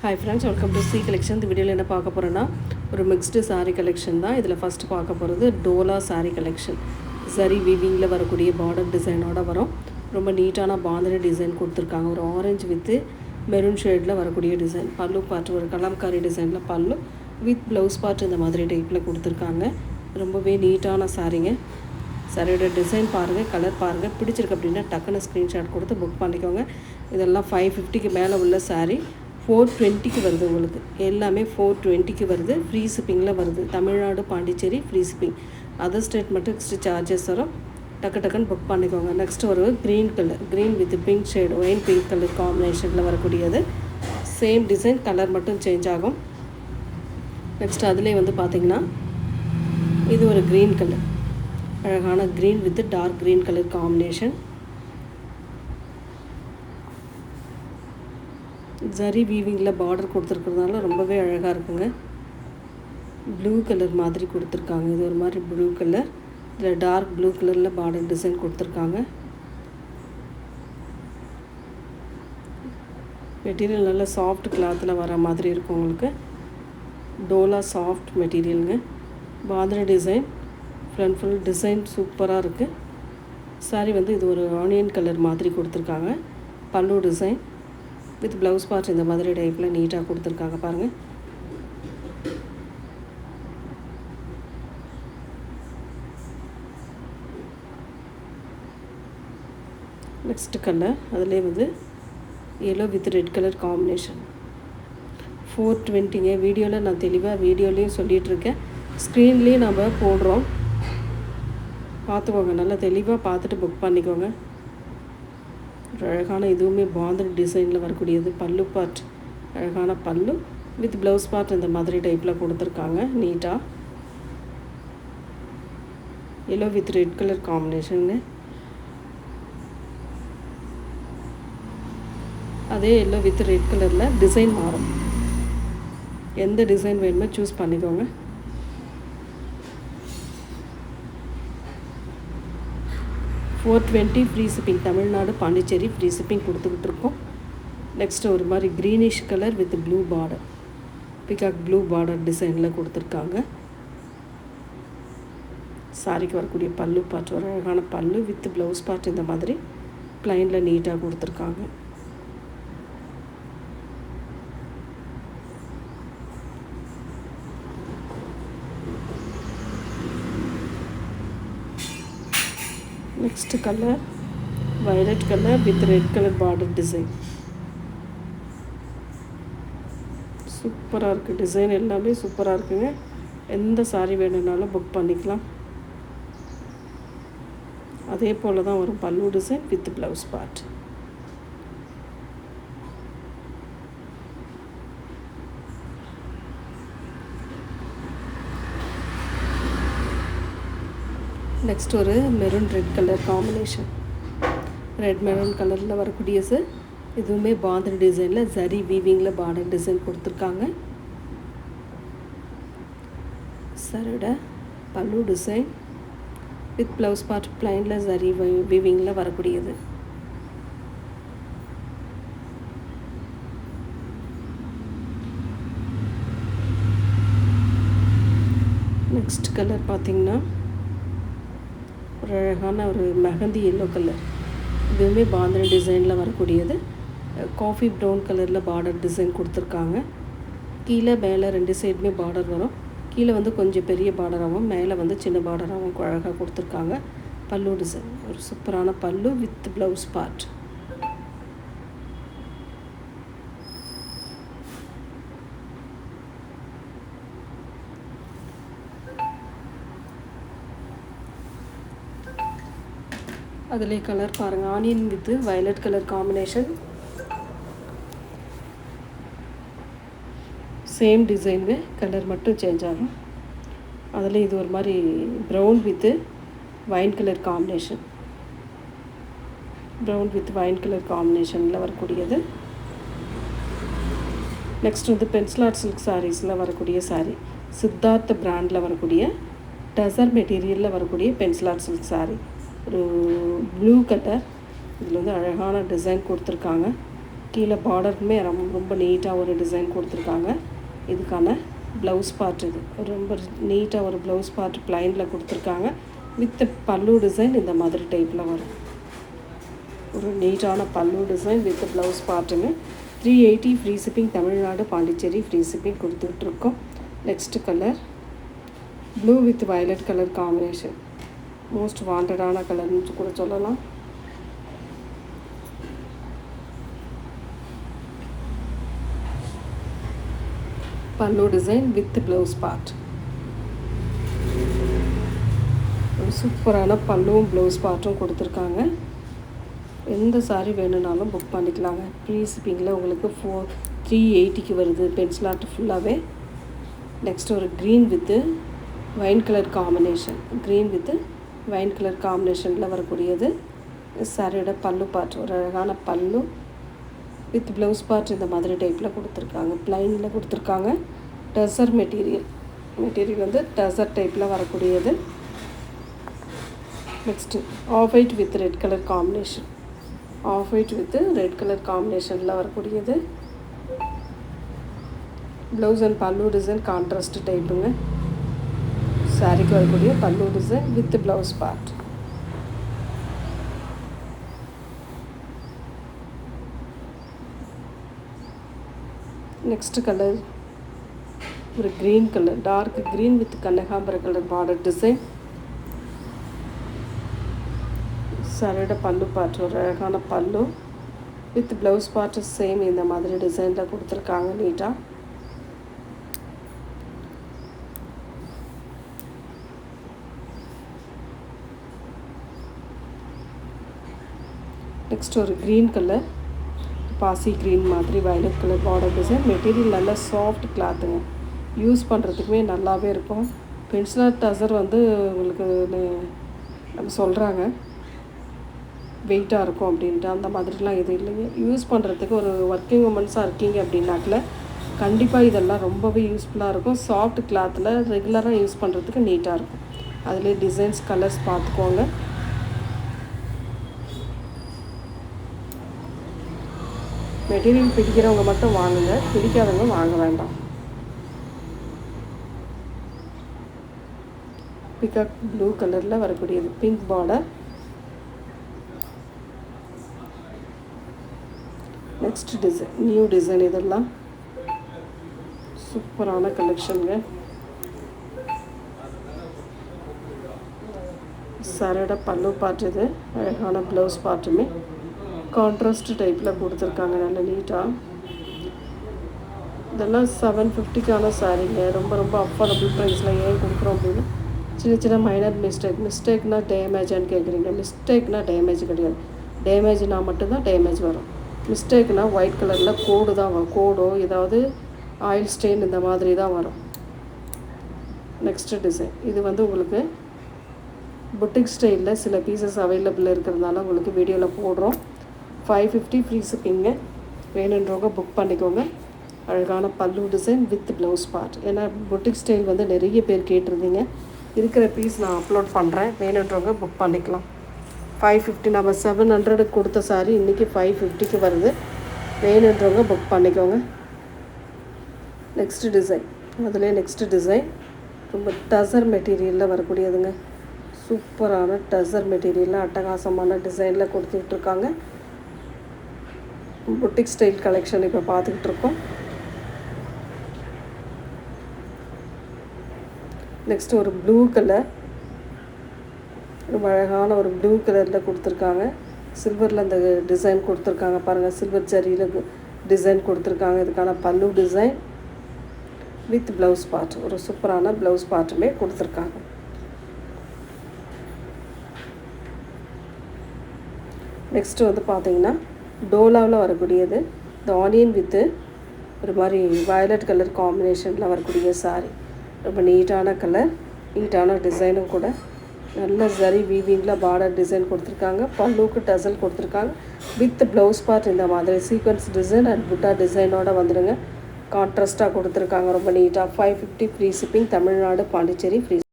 Hi friends, welcome to C collection. இந்த வீடியோல என்ன பார்க்க போறேன்னா ஒரு மிக்ஸ்டு saree கலெக்ஷன் தான். இதில் ஃபர்ஸ்ட் பார்க்க போகிறது டோலா saree கலெக்ஷன். சரி வீவிங்கில் வரக்கூடிய பார்டர் டிசைனோட வரும். ரொம்ப நீட்டான பாந்தினி டிசைன் கொடுத்துருக்காங்க. ஒரு ஆரஞ்சு வித் மெரூன் ஷேடில் வரக்கூடிய டிசைன். பல்லு பார்ட் ஒரு கலம்காரி டிசைனில் பல்லு வித் ப்ளவுஸ் பார்ட் இந்த மாதிரி டைப்பில் கொடுத்துருக்காங்க. ரொம்பவே நீட்டான சாரீங்க. சாரியோட டிசைன் பாருங்கள், கலர் பாருங்கள். பிடிச்சிருக்கு அப்படின்னா டக்குன்னு ஸ்க்ரீன்ஷாட் கொடுத்து புக் பண்ணிக்கோங்க. இதெல்லாம் 550க்கு மேலே உள்ள சாரீ. 420க்கு வருது உங்களுக்கு. எல்லாமே 420க்கு வருது. ஃப்ரீ ஷிப்பிங்கில் வருது. Tamil Nadu Pondicherry free shipping. Other state மட்டும் எக்ஸ்ட்ரா சார்ஜஸ் வரும். டக்குன்னு புக் பண்ணிக்கோங்க. நெக்ஸ்ட் ஒரு green colour, green with pink shade, wine pink colour காம்பினேஷனில் வரக்கூடியது. சேம் டிசைன், கலர் மட்டும் சேஞ்ச் ஆகும். நெக்ஸ்ட் அதுலேயே வந்து பார்த்திங்கன்னா இது ஒரு க்ரீன் கலர், அழகான green with dark green colour combination. Zari வீவிங்கில் பார்டர் கொடுத்துருக்கிறதுனால ரொம்பவே அழகாக இருக்குங்க. ப்ளூ கலர் மாதிரி கொடுத்துருக்காங்க. இது ஒரு மாதிரி ப்ளூ கலர், இதில் டார்க் ப்ளூ கலரில் பார்டர் டிசைன் கொடுத்துருக்காங்க. மெட்டீரியல் நல்லா சாஃப்ட் கிளாத்தில் வர மாதிரி இருக்கும் உங்களுக்கு. டோலா சாஃப்ட் மெட்டீரியலுங்க. Bandhani design, front full design சூப்பராக இருக்குது. சாரி வந்து இது ஒரு ஆனியன் கலர் மாதிரி கொடுத்துருக்காங்க. பல்லு டிசைன் வித் ப்ளவுஸ் பார்ட் இந்த மாதிரி டைப்பில் நீட்டாக கொடுத்துருக்காங்க பாருங்கள். நெக்ஸ்ட் கலர் அதிலே வந்து yellow with red colour combination. 420ங்க. வீடியோவில் நான் தெளிவாக வீடியோலேயும் சொல்லிகிட்ருக்கேன், ஸ்க்ரீன்லேயும் நம்ம போடுறோம், பார்த்துக்கோங்க. நல்லா தெளிவாக பார்த்துட்டு புக் பண்ணிக்கோங்க. அழகான இதுவுமே பாந்தினி டிசைனில் வரக்கூடியது. பல்லு பார்ட் அழகான பல்லு வித் ப்ளவுஸ் பார்ட் இந்த மாதிரி டைப்பில் கொடுத்துருக்காங்க நீட்டாக. எல்லோ வித் ரெட் கலர் காம்பினேஷனுங்க. அதே எல்லோ வித் ரெட் கலரில் டிசைன் மாறும். எந்த டிசைன் வேணுமோ சூஸ் பண்ணிக்கோங்க. $420 free shipping. Tamil Nadu Pondicherry free shipping கொடுத்துக்கிட்டு இருக்கோம். நெக்ஸ்ட்டு ஒரு மாதிரி greenish colour with blue border, peacock blue border டிசைனில் கொடுத்துருக்காங்க. சாரிக்கு வரக்கூடிய பல்லு பார்ட் ஒரு அழகான பல்லு வித் ப்ளவுஸ் பார்ட் இந்த மாதிரி ப்ளைனில் நீட்டாக கொடுத்துருக்காங்க. Next colour violet colour with red colour border design. சூப்பராக இருக்குது. டிசைன் எல்லாமே சூப்பராக இருக்குங்க. எந்த சாரீ வேணும்னாலும் புக் பண்ணிக்கலாம். அதே போல் தான் வரும் pallu design with blouse part. Next ஒரு maroon red colour combination. Red maroon கலரில் வரக்கூடியது. இதுவுமே பாந்தினி டிசைனில் ஜரி வீவிங்கில் பார்டர் டிசைன் கொடுத்துருக்காங்க. சரியோட pallu design with blouse part ப்ளைனில் ஜரி வீவிங்கில் வரக்கூடியது. நெக்ஸ்ட் கலர் பார்த்திங்கன்னா ஒரு அழகான ஒரு மெஹந்தி எல்லோ கலர். இதுவுமே பாந்தினி டிசைனில் வரக்கூடியது. காஃபி ப்ரௌன் கலரில் பார்டர் டிசைன் கொடுத்துருக்காங்க. கீழே மேலே ரெண்டு சைடுமே பார்டர் வரும். கீழே வந்து கொஞ்சம் பெரிய பார்டராகவும் மேலே வந்து சின்ன பார்டராகவும் அழகாக கொடுத்துருக்காங்க. பல்லு டிசைன் ஒரு சூப்பரான பல்லு வித் ப்ளவுஸ் பார்ட். அதிலே கலர் பாருங்கள், onion with violet colour combination. Same டிசைனுங்க, கலர் மட்டும் சேஞ்ச் ஆகும். அதில் இது ஒரு மாதிரி brown with wine colour combination. Brown with wine colour காம்பினேஷனில் வரக்கூடியது. நெக்ஸ்ட் வந்து பென்சிலாட் சில்க் சாரீஸில் வரக்கூடிய சாரீ. சித்தார்த் பிராண்டில் வரக்கூடிய டசர் மெட்டீரியலில் வரக்கூடிய பென்சிலாட் சில்க் சாரீ. ஒரு ப்ளூ கலர். இதில் வந்து அழகான டிசைன் கொடுத்துருக்காங்க. கீழே பார்டருக்குமே ரொம்ப நீட்டாக ஒரு டிசைன் கொடுத்துருக்காங்க. இதுக்கான ப்ளவுஸ் பார்ட் இது ரொம்ப நீட்டாக ஒரு ப்ளவுஸ் பார்ட் ப்ளைனில் கொடுத்துருக்காங்க. வித் பல்லு டிசைன் இந்த மாதிரி டைப்பில் வரும். ஒரு நீட்டான பல்லு டிசைன் வித் ப்ளவுஸ் பார்ட்டுங்க. 380 free shipping. Tamil Nadu, Pondicherry free shipping கொடுத்துட்ருக்கோம். Next colour blue with violet colour combination. Most வாண்டடான கலர்னு கூட சொல்லலாம். பல்லு டிசைன் வித் ப்ளவுஸ் பார்ட். ஒரு சூப்பரான பல்லுவும் ப்ளவுஸ் பார்ட்டும் கொடுத்துருக்காங்க. எந்த சாரீ வேணும்னாலும் புக் பண்ணிக்கலாங்க. ஃப்ரீ ஷிப்பிங்கில் உங்களுக்கு 380க்கு வருது பென்சில் ஆர்ட் ஃபுல்லாகவே. நெக்ஸ்ட் ஒரு green with wine colour combination. Green with wine colour காம்பினேஷனில் வரக்கூடியது சாரியோட பல்லு பார்ட். ஒரு அழகான பல்லு வித் ப்ளவுஸ் பார்ட் இந்த மாதிரி டைப்பில் கொடுத்துருக்காங்க. ப்ளைனில் கொடுத்துருக்காங்க. டசர் மெட்டீரியல் வந்து டசர் டைப்பில் வரக்கூடியது. Next off white with red colour combination. Off white with red colour காம்பினேஷனில் வரக்கூடியது. Blouse and pallu design contrast டைப்புங்க. சாரிக்கு வரக்கூடிய pallu design with blouse part. Next colour ஒரு green colour, dark green with கனகாம்பர கலர் பார்டர் டிசைன். சாரியோட பல்லு பார்ட் ஒரு அழகான பல்லு வித் ப்ளவுஸ் பார்ட் சேம் இந்த மாதிரி டிசைனில் கொடுத்துருக்காங்க நீட்டாக. நெக்ஸ்ட் ஒரு க்ரீன் கலர், பாசி க்ரீன் மாதிரி violet colour border design. Material நல்லா சாஃப்ட் கிளாத்துங்க. யூஸ் பண்ணுறதுக்குமே நல்லாவே இருக்கும். பென்சில் ஆர்ட் டசர் வந்து உங்களுக்கு நம்ம சொல்கிறாங்க வெயிட்டாக இருக்கும் அப்படின்ட்டு, அந்த மாதிரிலாம் எதுவும் இல்லைங்க. யூஸ் பண்ணுறதுக்கு ஒரு ஒர்க்கிங் உமன்ஸாக இருக்கீங்க அப்படின்னாக்கில் கண்டிப்பாக இதெல்லாம் ரொம்பவே யூஸ்ஃபுல்லாக இருக்கும். சாஃப்ட் கிளாத்தில் ரெகுலராக யூஸ் பண்ணுறதுக்கு நீட்டாக இருக்கும். அதிலே டிசைன்ஸ் கலர்ஸ் பார்த்துக்கோங்க. மெட்டீரியல் பிடிக்கிறவங்க மட்டும் வாங்குங்க, பிடிக்காதவங்க வாங்க வேண்டாம். பிகாக் ப்ளூ கலரில் வரக்கூடியது pink border. Next design new design. இதெல்லாம் சூப்பரான கலெக்ஷனுங்க. சாரியோட பல்லு பார்ட் இது, அழகான ப்ளவுஸ் பார்ட்டுமே கான்ட்ராஸ்ட் டைப்பில் கொடுத்துருக்காங்க நல்ல நீட்டாக. இதெல்லாம் 750க்கான சாரீங்க. ரொம்ப ரொம்ப அஃபோர்டபுள் ப்ரைஸில் ஏன் கொடுக்குறோம் அப்படின்னா சின்ன சின்ன மைனர் மிஸ்டேக்னால் டேமேஜான்னு கேட்குறீங்க. மிஸ்டேக்னால் டேமேஜ் கிடையாது. டேமேஜ்னால் மட்டும்தான் டேமேஜ் வரும். மிஸ்டேக்னால் ஒயிட் கலரில் கோடு தான் வரும். கோடோ ஏதாவது ஆயில் ஸ்டெயின் இந்த மாதிரி தான் வரும். நெக்ஸ்ட்டு டிசைன் இது வந்து உங்களுக்கு புட்டிக் ஸ்டைலில் சில பீசஸ் அவைலபிள் இருக்கிறதுனால உங்களுக்கு வீடியோவில் போடுறோம். 550 ஃப்ரீ ஷிப்பிங்க. வேணுன்றவங்க புக் பண்ணிக்கோங்க. அழகான பல்லு டிசைன் வித் ப்ளவுஸ் பார்ட். ஏன்னா புட்டிக் ஸ்டைல் வந்து நிறைய பேர் கேட்டிருந்தீங்க. இருக்கிற பீஸ் நான் அப்லோட் பண்ணுறேன். வேணுன்றவங்க புக் பண்ணிக்கலாம். 550 நம்ம 700 கொடுத்த சாரி இன்றைக்கி 550க்கு வருது. வேணுன்றவங்க புக் பண்ணிக்கோங்க. நெக்ஸ்ட்டு டிசைன், அதிலே நெக்ஸ்ட்டு டிசைன் ரொம்ப டசர் மெட்டீரியலில் வரக்கூடியதுங்க. சூப்பரான டசர் மெட்டீரியலில் அட்டகாசமான டிசைனில் கொடுத்துட்ருக்காங்க. புட்டிக் ஸ்டைல் கலெக்ஷன் இப்போ பார்த்துக்கிட்டு இருக்கோம். நெக்ஸ்ட் ஒரு ப்ளூ கலர், ரொம்ப அழகான ஒரு ப்ளூ கலரில் கொடுத்துருக்காங்க. சில்வரில் அந்த டிசைன் கொடுத்துருக்காங்க பாருங்கள். சில்வர் ஜரியில் டிசைன் கொடுத்துருக்காங்க. இதுக்கான பல்லு டிசைன் வித் ப்ளவுஸ் பார்ட். ஒரு சூப்பரான ப்ளவுஸ் பார்ட்டுமே கொடுத்துருக்காங்க. நெக்ஸ்ட்டு வந்து பார்த்திங்கன்னா டோலாவில் வரக்கூடியது இந்த ஆனியன் வித்து ஒரு மாதிரி வயலட் கலர் காம்பினேஷனில் வரக்கூடிய சாரீ. ரொம்ப நீட்டான கலர், நீட்டான டிசைனும் கூட. நல்ல ஜரி வீவிங்கில் பார்டர் டிசைன் கொடுத்துருக்காங்க. பல்லுக்கு டசல் கொடுத்துருக்காங்க வித் ப்ளவுஸ் பார்ட் இந்த மாதிரி சீக்வன்ஸ் டிசைன் அண்ட் புட்டா டிசைனோட வந்துடுங்க. கான்ட்ராஸ்ட்டாக கொடுத்துருக்காங்க ரொம்ப நீட்டாக. 550 free shipping. Tamil Nadu, Pondicherry free